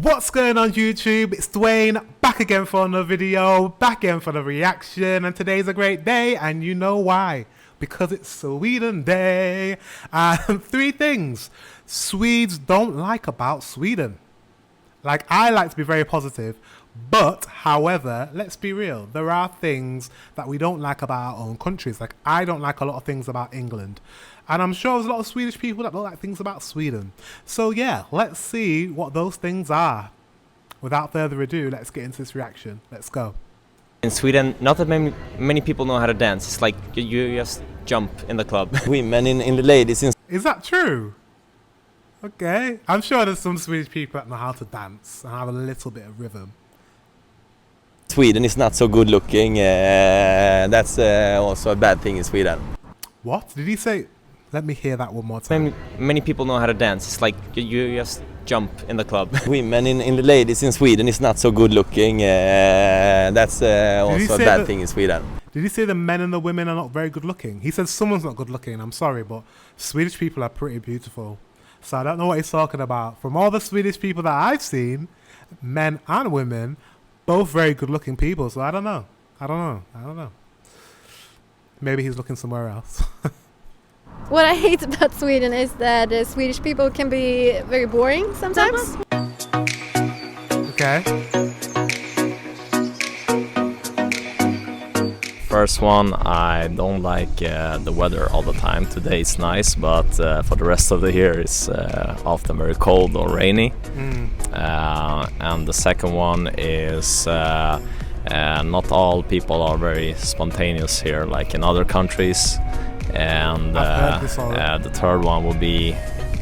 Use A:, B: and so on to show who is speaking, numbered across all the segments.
A: What's going on YouTube? It's Dwayne, back again for another video, back again for the reaction, and today's a great day, and you know why. Because it's Sweden Day. And 3 things Swedes don't like about Sweden. Like, I like to be very positive, but however, let's be real, there are things that we don't like about our own countries. Like, I don't like a lot of things about England, and I'm sure there's a lot of Swedish people that don't like things about Sweden. So yeah, let's see what those things are. Without further ado, let's get into this reaction. Let's go.
B: In Sweden, not that many people know how to dance. It's like you just jump in the club.
C: Women in the ladies in
A: Is that true? Okay. I'm sure there's some Swedish people that know how to dance and have a little bit of rhythm.
C: Sweden is not so good looking. That's also a bad thing in Sweden.
A: What? Did he say? Let me hear that one more time.
B: Many people know how to dance. It's like you just jump in the club.
C: Women in the ladies in Sweden is not so good looking. That's also a bad thing in Sweden.
A: Did he say the men and the women are not very good looking? He said someone's not good looking. I'm sorry, but Swedish people are pretty beautiful. So I don't know what he's talking about. From all the Swedish people that I've seen, men and women, both very good looking people. So I don't know. I don't know. Maybe he's looking somewhere else.
D: What I hate about Sweden is that Swedish people can be very boring sometimes.
A: Okay.
B: First one, I don't like the weather all the time. Today it's nice, but for the rest of the year it's often very cold or rainy. And the second one is not all people are very spontaneous here like in other countries. And the third one will be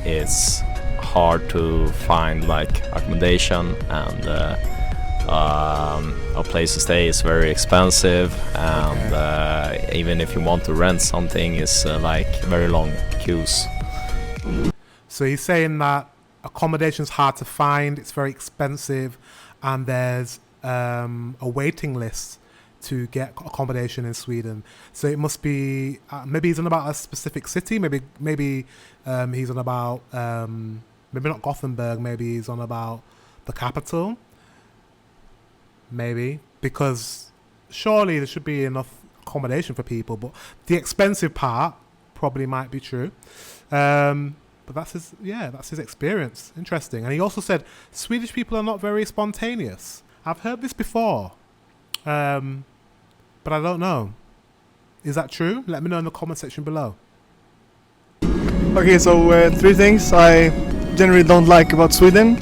B: it's hard to find like accommodation, and a place to stay is very expensive, and even if you want to rent something, it's like very long queues.
A: So he's saying that accommodation's hard to find, it's very expensive, and there's a waiting list to get accommodation in Sweden. So it must be maybe he's on about a specific city. Maybe he's on about maybe not Gothenburg. Maybe he's on about the capital. Maybe, because surely there should be enough accommodation for people. But the expensive part probably might be true. But that's his experience. Interesting. And he also said Swedish people are not very spontaneous. I've heard this before. But I don't know. Is that true? Let me know in the comment section below.
E: Okay, so 3 things I generally don't like about Sweden.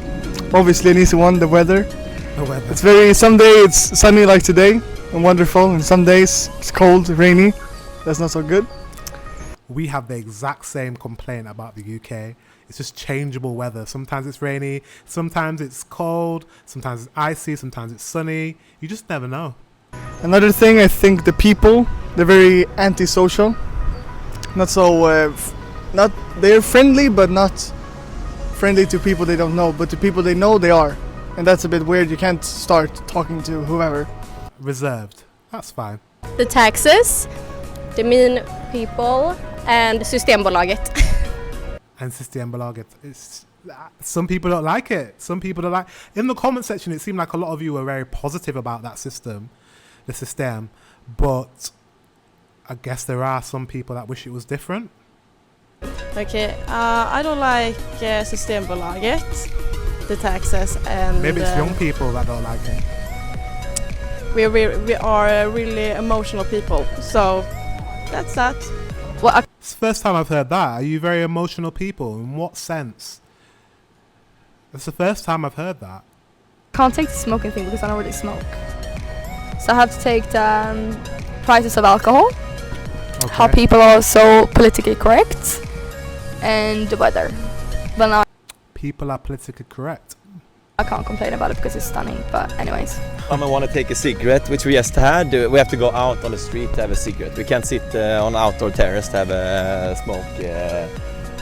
E: Obviously an easy one, the weather.
A: The weather.
E: It's very, some days it's sunny like today and wonderful, and some days it's cold, rainy. That's not so good.
A: We have the exact same complaint about the UK. It's just changeable weather. Sometimes it's rainy, sometimes it's cold, sometimes it's icy, sometimes it's sunny. You just never know.
E: Another thing, I think the people, they're very antisocial. Not so, they're friendly, but not friendly to people they don't know. But to people they know, they are. And that's a bit weird. You can't start talking to whoever.
A: Reserved. That's fine.
D: The taxes, the mean people, and Systembolaget.
A: And Systembolaget. Some people don't like it. Some people don't like. In the comment section, it seemed like a lot of you were very positive about that system, the system. But I guess there are some people that wish it was different.
F: Okay, I don't like Systembolaget, the taxes, and
A: maybe it's young people that don't like it.
F: We are really emotional people, so that's that.
D: Well,
A: It's the first time I've heard that. Are you very emotional people? In what sense? It's the first time I've heard that.
G: Can't take the smoking thing because I don't really smoke. So I have to take the prices of alcohol, how people are so politically correct, and the weather. But now
A: People are politically correct.
G: I can't complain about it because it's stunning. But anyways.
C: I want to take a cigarette, which we just had. We have to go out on the street to have a cigarette. We can't sit on outdoor terrace to have a smoke,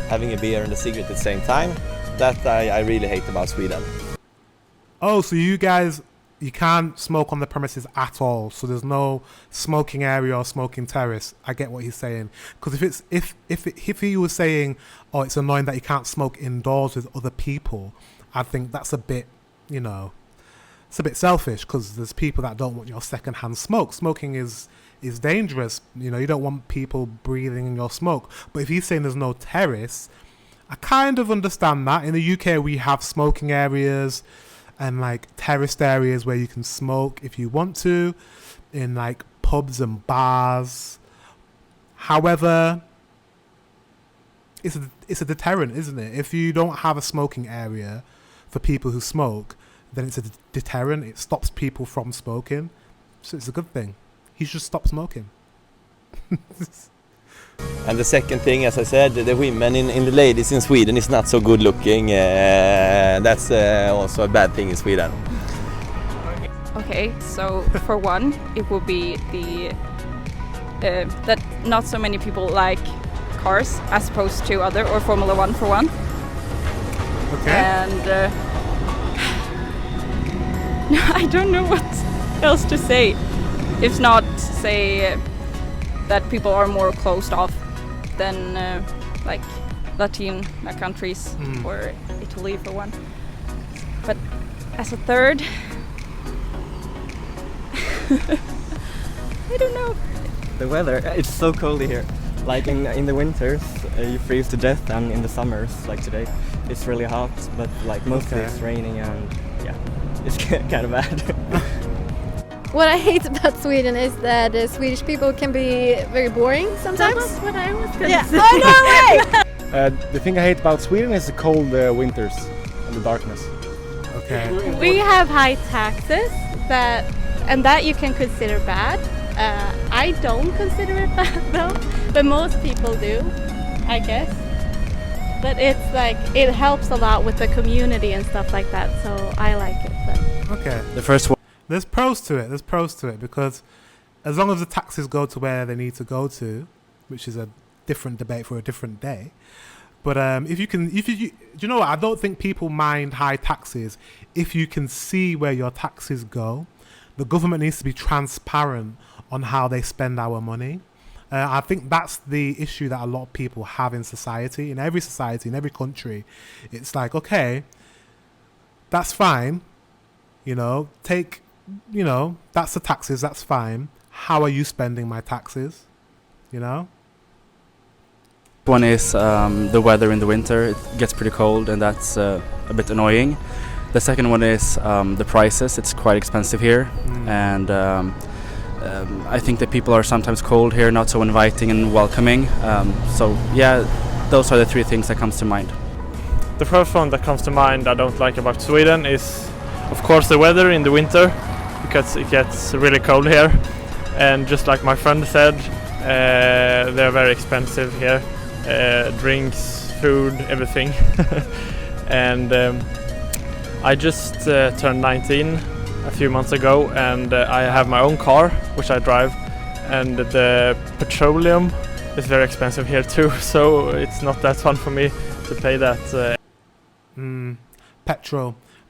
C: having a beer and a cigarette at the same time. That I really hate about Sweden.
A: Oh, so you guys, you can't smoke on the premises at all. So there's no smoking area or smoking terrace. I get what he's saying. Because if he was saying, oh, it's annoying that you can't smoke indoors with other people, I think that's a bit you know, it's a bit selfish because there's people that don't want your secondhand smoke. Smoking is dangerous. You know, you don't want people breathing in your smoke. But if he's saying there's no terrace, I kind of understand that. In the UK, we have smoking areas and like terraced areas where you can smoke if you want to, in like pubs and bars. However, it's a deterrent, isn't it? If you don't have a smoking area for people who smoke, then it's a deterrent. It stops people from smoking. So it's a good thing. He should stop smoking.
C: And the second thing, as I said, the women in the ladies in Sweden is not so good looking. That's also a bad thing in Sweden.
H: Okay, so for one, it will be the that not so many people like cars as opposed to other, or Formula One for one.
A: Okay.
H: And I don't know what else to say. If not, say that people are more closed off than like Latin countries or Italy for one. But as a third, I don't know.
I: The weather, it's so cold here. Like in the winters, you freeze to death, and in the summers, like today, it's really hot. But like mostly it's raining, and yeah, it's kind of bad.
D: What I hate about Sweden is that Swedish people can be very boring sometimes.
J: That's what I was gonna
D: Yeah.
J: say.
D: Oh no way!
K: The thing I hate about Sweden is the cold winters and the darkness.
A: Okay.
J: We have high taxes, and that you can consider bad. I don't consider it bad though, but most people do, I guess. But it's like, it helps a lot with the community and stuff like that, so I like it. But.
A: Okay.
C: The first one.
A: There's pros to it. There's pros to it because as long as the taxes go to where they need to go to, which is a different debate for a different day. But if you do you know what? I don't think people mind high taxes if you can see where your taxes go. The government needs to be transparent on how they spend our money. I think that's the issue that a lot of people have in society, in every country. It's like, okay, that's fine. You know, that's the taxes, that's fine. How are you spending my taxes? You know?
L: One is the weather in the winter. It gets pretty cold, and that's a bit annoying. The second one is the prices. It's quite expensive here, and I think that people are sometimes cold here, not so inviting and welcoming. So yeah, those are the three things that comes to mind.
M: The first one that comes to mind I don't like about Sweden is, of course, the weather in the winter, because it gets really cold here. And just like my friend said, they're very expensive here. Drinks, food, everything. And I just turned 19 a few months ago, and I have my own car, which I drive. And the petroleum is very expensive here too, so it's not that fun for me to pay that.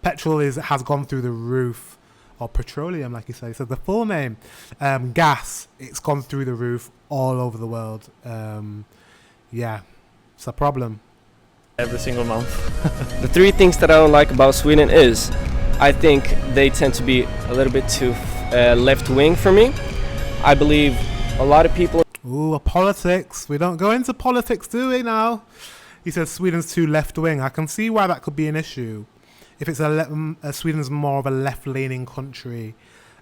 A: Petrol has gone through the roof, or petroleum, like you say. So the full name, gas, it's gone through the roof all over the world. Yeah, it's a problem.
M: Every single month.
N: The three things that I don't like about Sweden is, I think they tend to be a little bit too left-wing for me. I believe a lot of people...
A: Ooh, politics. We don't go into politics, do we now? He says Sweden's too left-wing. I can see why that could be an issue. If it's Sweden's more of a left-leaning country,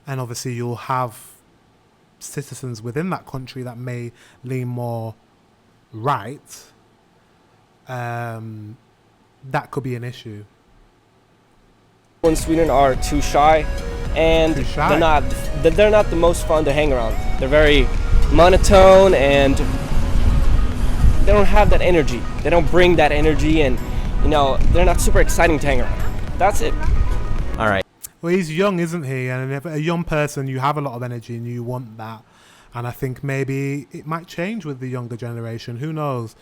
A: and obviously you'll have citizens within that country that may lean more right, that could be an issue.
N: In Sweden are too shy, and they're not the most fun to hang around. They're very monotone, and they don't have that energy. They don't bring that energy, and they're not super exciting to hang around. That's it.
C: All right.
A: Well, he's young, isn't he? And if a young person, you have a lot of energy and you want that. And I think maybe it might change with the younger generation. Who knows?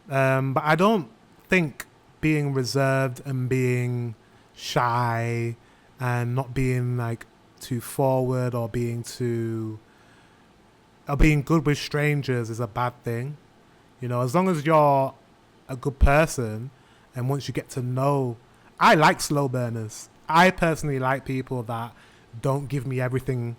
A: But I don't think being reserved and being shy and not being like too forward or being good with strangers is a bad thing. You know, as long as you're a good person, and once you get to know, I like slow burners. I personally like people that don't give me everything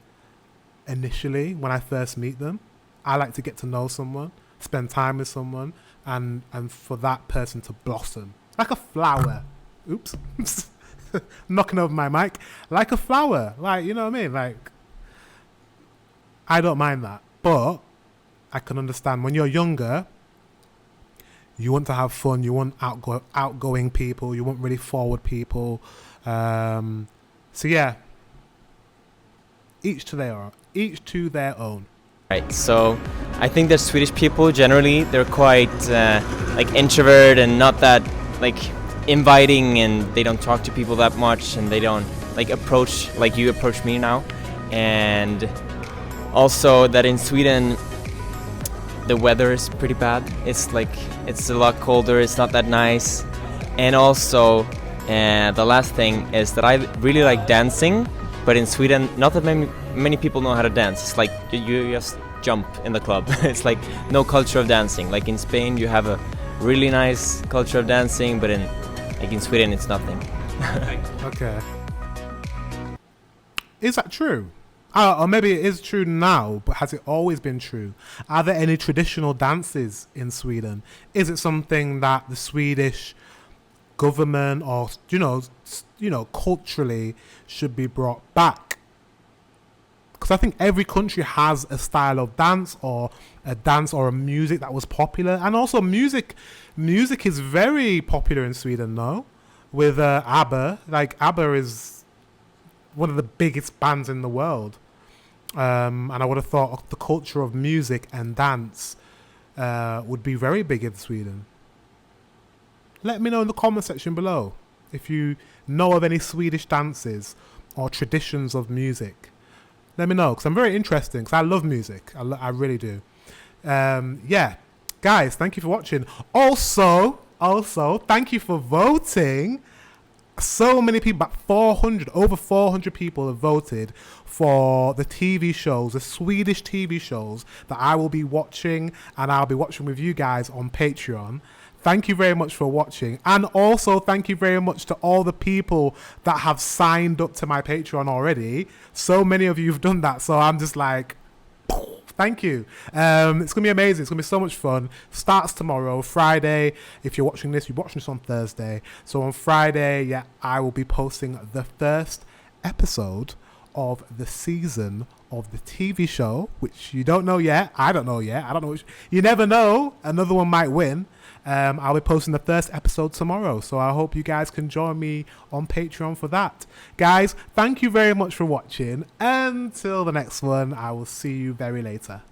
A: initially when I first meet them. I like to get to know someone, spend time with someone, and for that person to blossom like a flower. Oops. Knocking over my mic. Like a flower. Like, you know what I mean? Like, I don't mind that. But I can understand when you're younger, you want to have fun, you want outgoing people, you want really forward people. So yeah, each to their own.
C: Right, so I think that Swedish people generally, they're quite like introvert and not that like inviting, and they don't talk to people that much, and they don't like approach like you approach me now. And also that in Sweden the weather is pretty bad. It's a lot colder, it's not that nice. And also the last thing is that I really like dancing, but in Sweden not that many people know how to dance. It's like you just jump in the club. It's like no culture of dancing. Like in Spain you have a really nice culture of dancing, but in Sweden it's nothing.
A: Okay. Is that true? Or maybe it is true now, but has it always been true? Are there any traditional dances in Sweden? Is it something that the Swedish government or you know culturally should be brought back? Because I think every country has a style of dance or a music that was popular, and also music is very popular in Sweden, no? With ABBA, like ABBA is one of the biggest bands in the world. And I would have thought the culture of music and dance would be very big in Sweden. Let me know in the comment section below if you know of any Swedish dances or traditions of music. Let me know, because I'm very interested, because I love music. I really do. Yeah, guys, thank you for watching. Also, thank you for voting. So many people, over 400 people have voted for the TV shows, the Swedish TV shows that I will be watching, and I'll be watching with you guys on Patreon. Thank you very much for watching, and also thank you very much to all the people that have signed up to my Patreon already. So many of you have done that, so I'm just like, thank you. It's gonna be amazing. It's gonna be so much fun. Starts tomorrow, Friday. If you're watching this on Thursday. So on Friday, yeah, I will be posting the first episode of the season of the TV show, which you don't know yet. I don't know yet. I don't know. You never know. Another one might win. I'll be posting the first episode tomorrow, so I hope you guys can join me on Patreon for that. Guys, thank you very much for watching. Until the next one, I will see you very later.